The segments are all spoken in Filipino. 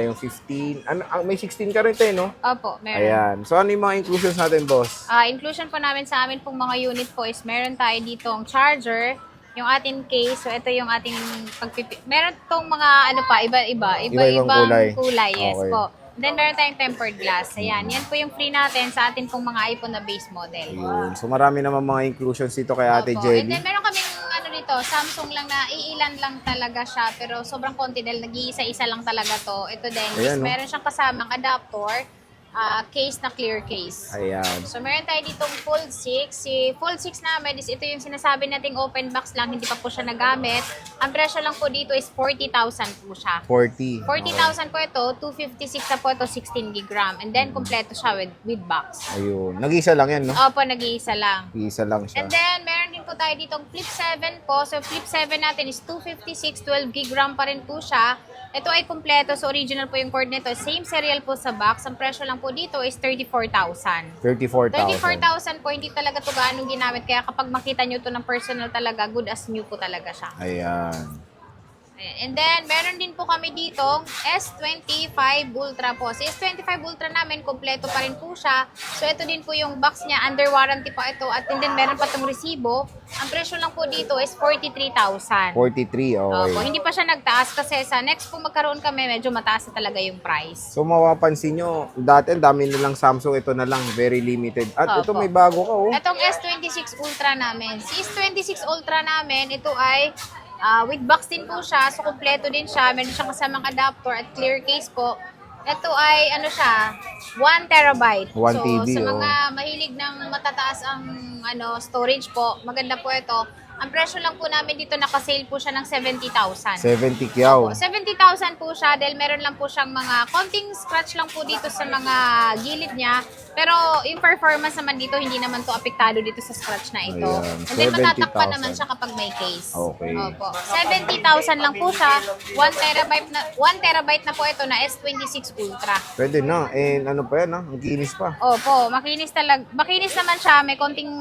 Yung 15. Ano, may 16 ka rin tayo, no? Opo, meron. Ayan. So, ano yung mga inclusions natin, boss? Inclusion po namin sa amin pong mga unit po is meron tayo ditong charger, yung ating case. So, ito yung ating meron tong mga ano pa, iba-ibang kulay. Yes Okay. po. Then, meron tayong tempered glass. Ayan, yan po yung free natin sa atin pong mga iPhone na base model. Ayun. So, marami naman mga inclusions dito kay Ate Opo. And Jelly. then, meron kaming ano dito, Samsung lang na iilan lang talaga siya. Pero sobrang konti dahil nag-iisa-isa lang talaga to. Ito din, Ayan, is no? meron siyang kasamang adapter, case na clear case. Ayan. So, meron tayo ditong Fold 6. Si Fold 6 namin is ito yung sinasabi nating open box lang, hindi pa po siya nagamit. Ang presyo lang po dito is 40,000 po siya. 40. 40,000 po ito, 256 na po ito, 16 gig RAM. And then, kompleto siya with box. Ayun. Nag-isa lang yan, no? Opo, nag-iisa lang. Nag-isa lang siya. And then, meron din po tayo ditong Flip 7 po. So, Flip 7 natin is 256, 12 gig RAM pa rin po siya. Ito ay kompleto. So, original po yung cord nito. Same serial po sa box. Ang presyo lang po dito is 34,000. 34,000. 34,000 po, hindi talaga ito gaanong ginamit. Kaya kapag makita nyo ito ng personal talaga, good as new po talaga siya. Ayan. And then, meron din po kami ditong S25 Ultra po. Si S25 Ultra namin, kompleto pa rin po siya. So, ito din po yung box niya. Under warranty pa ito. At then, meron pa itong resibo. Ang presyo lang po dito is 43,000. 43, okay. Opo, hindi pa siya nagtaas kasi sa next po magkaroon kami, medyo mataas na talaga yung price. So, mapapansin nyo, dati ang dami nilang Samsung, ito na lang, very limited. At ito Opo. may bago ka, oh. Itong S26 Ultra namin. Si S26 Ultra namin, ito ay with box din po siya. So, kompleto din siya. Meron siyang kasamang adapter at clear case po. Ito ay, ano siya, 1 terabyte. 1 so, TB, sa mga mahilig ng matataas ang storage po, maganda po ito. Ang presyo lang po namin dito, nakasale po siya ng 70,000. 70 kyaw. 70,000 po siya dahil meron lang po siyang mga konting scratch lang po dito sa mga gilid niya. Pero yung performance naman dito, hindi naman to apektado dito sa scratch na ito. Ayan, And then matatakpan 70,000. naman siya kapag may case. Okay. Opo. 70,000 lang po siya. 1 terabyte na po ito na S26 Ultra. Pwede na. And ano pa yan, ha? Ang kinis pa. Opo, makinis talaga. Makinis naman siya, may konting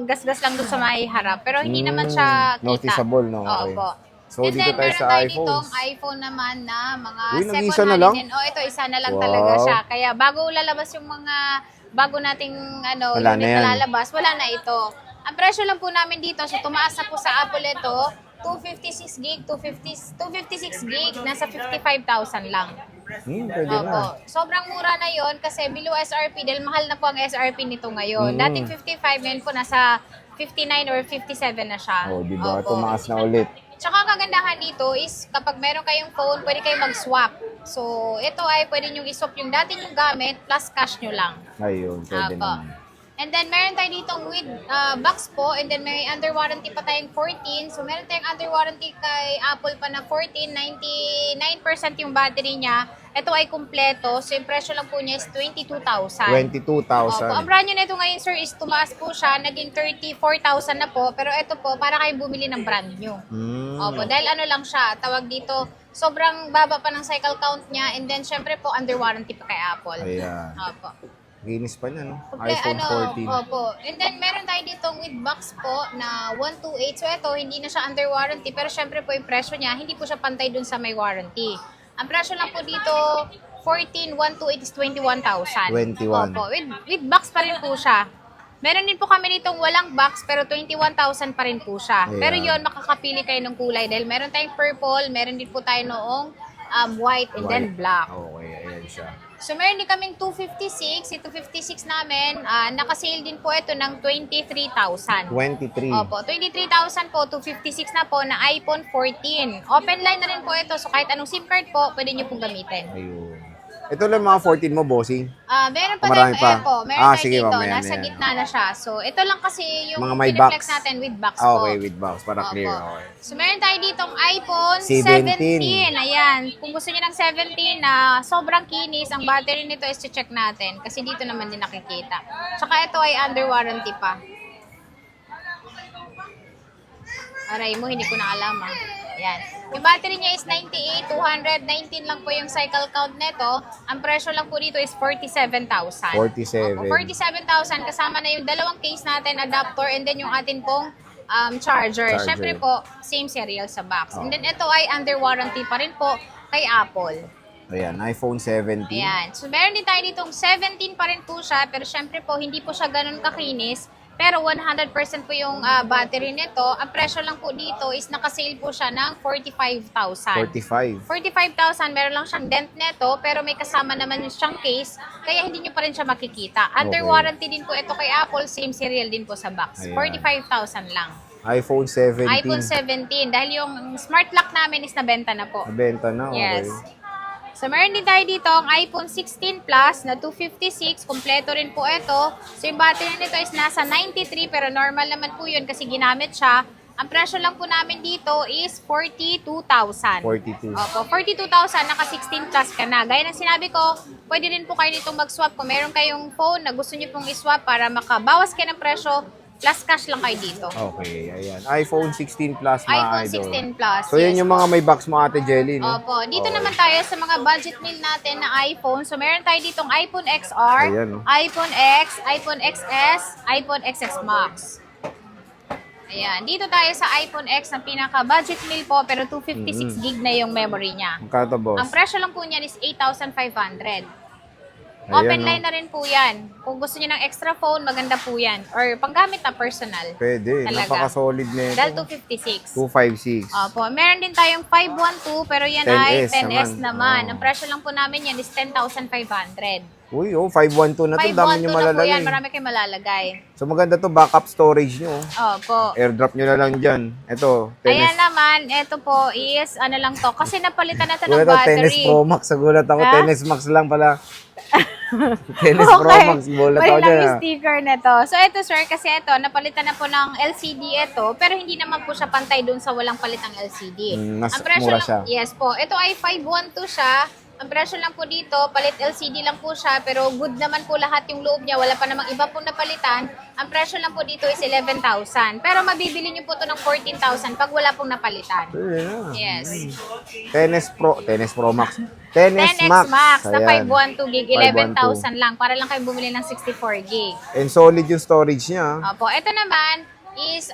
gasgas lang doon sa may harap. Pero hindi naman siya kita. Noticeable, no? Okay. Opo. So, And dito then, tayo meron sa tayo iPhones. ditong iPhone naman na mga Uy, nag-iisa second na hand lang? din. Oh, ito, isa na lang Wow. talaga siya. Kaya bago lalabas yung mga bago nating Wala unit na yan. na lalabas, wala na ito. Ang presyo lang po namin dito, so tumaas na po sa Apple ito, 256 gig, 256 gig, nasa 55,000 lang. Pwede na. Opo. Sobrang mura na yon kasi below SRP dahil mahal na po ang SRP nito ngayon. Dating 55, ngayon po nasa 59 or 57 na siya. Oh, di ba? Opo. Tumaas na ulit. Tsaka kagandahan dito is kapag meron kayong phone, pwede kayong mag-swap. So, ito ay pwede nyo i-swap yung dati nyo gamit plus cash nyo lang. Ayun, pwede Opo. naman. And then, meron tayo ditong with box po. And then, may under warranty pa tayong 14. So, meron tayong under warranty kay Apple pa na 14. 99% yung battery niya. Ito ay kumpleto. So, yung presyo lang po niya is 22,000. 22,000. Opo. Ang brand new na ito ngayon, sir, is tumaas po siya. Naging 34,000 na po. Pero ito po, para kayong bumili ng brand new. Opo. Dahil ano lang siya, tawag dito, sobrang baba pa ng cycle count niya. And then, syempre po, under warranty pa kay Apple. Ayan. Opo. Ginis pa niya, no? Okay, iPhone 14. Opo. And then, meron tayo ditong with box po na 128. So, ito, hindi na siya under warranty. Pero, syempre po, yung presyo niya, hindi po siya pantay dun sa may warranty. Ang presyo lang po dito, 14, 128 is 21,000. 21. Opo. With box pa rin po siya. Meron din po kami nitong walang box, pero 21,000 pa rin po siya. Ayan. Pero yon makakapili kayo ng kulay. Dahil meron tayong purple, meron din po tayo noong white, and then black. Okay, ayan siya. So, meron din kaming 256. Ito 56 namin, nakasale din po ito ng 23,000. 23. Opo, 23,000 po, 256 na po na iPhone 14. Open line na rin po ito, so kahit anong SIM card po, pwede nyo pong gamitin. Ayun. Ito lang mga 14 mo, bossing. Meron pa Marami tayong pa. po. Meron tayo Sige, dito, mamaya na nasa yan. gitna na siya. So, ito lang kasi yung Mga may piniflex box. natin with box po. Okay, with box. Para clear. Opo. Okay. So, meron tayo ditong iPhone 17. 17. Ayan. Kung gusto niyo ng 17 na sobrang kinis, ang battery nito is check natin. Kasi dito naman din nakikita. Tsaka ito ay under warranty pa. Aray mo, hindi ko na alam Ayan. Yung battery niya is 98, 219 lang po yung cycle count nito. Ang presyo lang po dito is 47,000. 47. Opo, 47,000 kasama na yung dalawang case natin, adapter, and then yung atin pong charger. Siyempre po, same serial sa box. And then ito ay under warranty pa rin po kay Apple. Ayan, iPhone 17. Ayan. So, meron din tayo ditong 17 pa rin po siya. Pero syempre po, hindi po siya ganun kakinis. Pero 100% po yung battery nito. Ang presyo lang po dito is nakasale po siya ng 45,000. 45. 45,000, meron lang siyang dent neto, pero may kasama naman yung siyang case, kaya hindi nyo pa rin siya makikita. Under Okay. warranty din po ito kay Apple, same serial din po sa box. Ayan. 45,000 lang. iPhone 17. iPhone 17, dahil yung smart lock namin is nabenta na po. Nabenta na, okay. Yes. So, meron din tayo dito ang iPhone 16 Plus na 256. Kompleto rin po ito. So, yung battery nito is nasa 93 pero normal naman po yun kasi ginamit siya. Ang presyo lang po namin dito is 42,000. 42. Opo, 42,000, naka 16 plus ka na. Gaya ng sinabi ko, pwede rin po kayo ditong mag-swap. Kung meron kayong phone na gusto nyo pong i-swap para makabawas kayo ng presyo, plus cash lang kayo dito. Okay, ayan. iPhone 16 Plus, mga iPhone idol. 16 Plus. So, yan yes yung mga may box mo, Ate Jelly, no? Opo. Dito Okay. naman tayo sa mga budget meal natin na iPhone. So, meron tayo ditong iPhone XR, Ayan, no? iPhone X, iPhone XS, iPhone XS Max. Ayan. Dito tayo sa iPhone X na pinaka-budget meal po, pero 256 gig na yung memory niya. Magkano to, boss? Ang presyo lang po niyan is 8,500. Ayan, Open no? line na rin po yan. Kung gusto niyo ng extra phone, maganda po yan. Or panggamit na personal. Pwede. Talaga. Napaka-solid na ito. Dahil 256. 256. Opo. Meron din tayong 512, pero yan ay 10S 10S naman. naman. Ang presyo lang po namin yan is 10,500. Uy, 512 na to. Dami 512 nyo na po malalagay. yan. Marami kayong malalagay. So, maganda to. Backup storage nyo. Opo. Airdrop nyo na lang dyan. Ito, Ayan tennis. naman, ito po is, ano lang to, kasi napalitan na to ng Gulat ako, tennis battery. Pro Max. Nagulat ako. Ha? Tennis Max lang pala. Tennis Pro Max. Gulat May ako lang dyan. yung sticker nito. So, ito sir, kasi ito, napalitan na po ng LCD ito, pero hindi naman po siya pantay dun sa walang palitang LCD. Mas Ang presyo mura lang, siya. yes po. Ito ay 512 siya. Ang presyo lang po dito, palit LCD lang po siya, pero good naman po lahat yung loob niya. Wala pa namang iba po napalitan. Ang presyo lang po dito is 11,000. Pero mabibili niyo po to ng 14,000 pag wala pong napalitan. Yeah. Yes. Tennis Pro Max. Tennis 10X Max. Max na Ayan. 512 gig, 11,000 lang. Para lang kayo bumili ng 64 gig. And solid yung storage niya. Opo, ito naman is,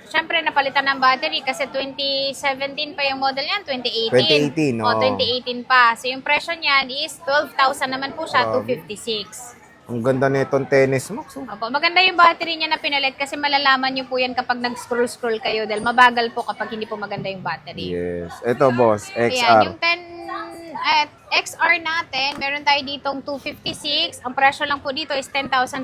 syempre napalitan ng battery kasi 2017 pa yung model niyan, 2018. 2018, O, oo. 2018 pa. So, yung presyo niyan is 12,000 naman po siya, Grabe. 256. Ang ganda nitong Tennis Max. Oh. Opo, maganda yung battery niya na pinalit kasi malalaman niyo po yan kapag nag-scroll-scroll kayo dahil mabagal po kapag hindi po maganda yung battery. Yes. Ito, boss. Ayan, yung XR. 10 XR natin, meron tayo ditong 256. Ang presyo lang po dito is 10,500.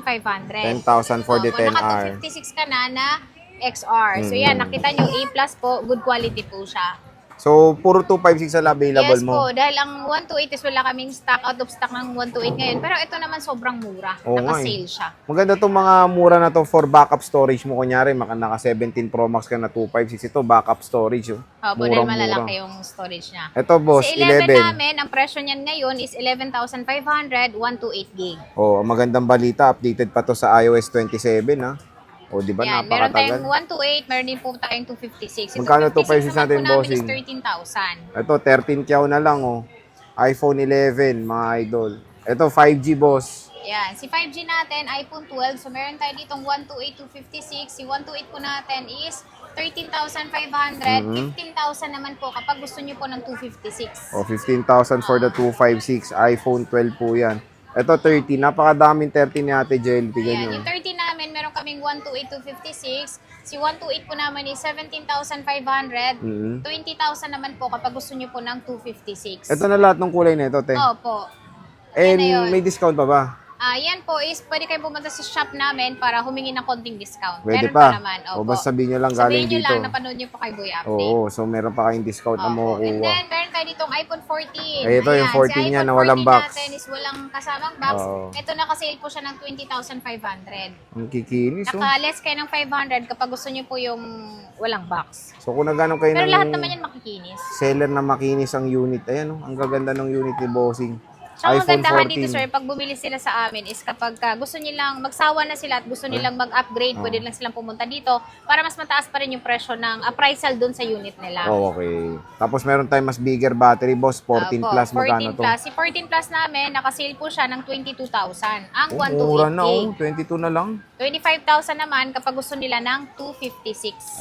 10,000 for the Opo, 10R. Naka 256 ka na XR. So yan, nakita nyo, A+ po, good quality po siya. So, puro 256 ang available Yes mo. po, dahil ang 128 is wala kaming stock, out of stock ng 128 ngayon. Pero ito naman sobrang mura. Oo nga Naka-sale siya. Maganda itong mga mura na to for backup storage mo. Kunyari, naka 17 Pro Max ka na 256. Ito, backup storage. Oh. Opo, dahil malalaki yung storage niya. Ito, boss, Sa 11 11. namin, ang presyo niyan ngayon is 11,500, 128 gig. Oh, magandang balita. Updated pa to sa iOS 27, ha? O, di ba? Yan, meron tayong Napakatagal. 128, meron din po tayong 256. Yung Magkano 256 256 natin, naman po namin bossing? is 13,000. Ito, 13 kyaw na lang, oh. iPhone 11, mga idol. Ito, 5G, boss. Yan, si 5G natin, iPhone 12. So, meron tayo ditong 128, 256. Si 128 po natin is 13,500. 15,000 naman po kapag gusto nyo po ng 256. O, 15,000 for the 256. iPhone 12 po yan. Ito, 30. Napakadaming 30 ni Ate Jelly. Tignan Ayan, nyo. yung 30 namin, meron kaming 128, 256. Si 128 po naman is 17,500. 20,000 naman po kapag gusto nyo po ng 256. Ito na lahat ng kulay na ito, te. Opo. And Yan na yun. may discount pa ba? Yan po is, pwede kayo pumunta sa shop namin para humingi ng konting discount. Pwede Meron pa. naman. O, Opo. basta sabihin nyo lang galing Sabihin nyo dito. lang, napanood nyo po kay Boy Update. Oo, so meron pa kayong discount na Opo. And makukuha. then, meron tayo ditong iPhone 14. Ay, ito yung 14 niya na walang box. natin is walang kasamang box. Oo. Ito nakasale po siya ng 20,500. Ang kikinis, oh. Naka-less kayo ng 500 kapag gusto nyo po yung walang box. So, kung nagano kayo Pero ng lahat naman yan makikinis. seller na makinis ang unit, ayan, oh. Ang gaganda ng unit ni Bossing. So, ang iPhone kagandahan dito, 14. sir, pag bumili sila sa amin is kapag gusto nilang, magsawa na sila at gusto nilang mag-upgrade, pwede lang silang pumunta dito para mas mataas pa rin yung presyo ng appraisal dun sa unit nila. Oh, okay. Tapos meron tayong mas bigger battery, boss. 14 Opo, plus, 14 magkano to? plus. Si 14 plus namin, nakasale po siya ng 22,000. Ang Oh, mura na, 128 oh. 22 na lang. 25,000 naman kapag gusto nila ng 256.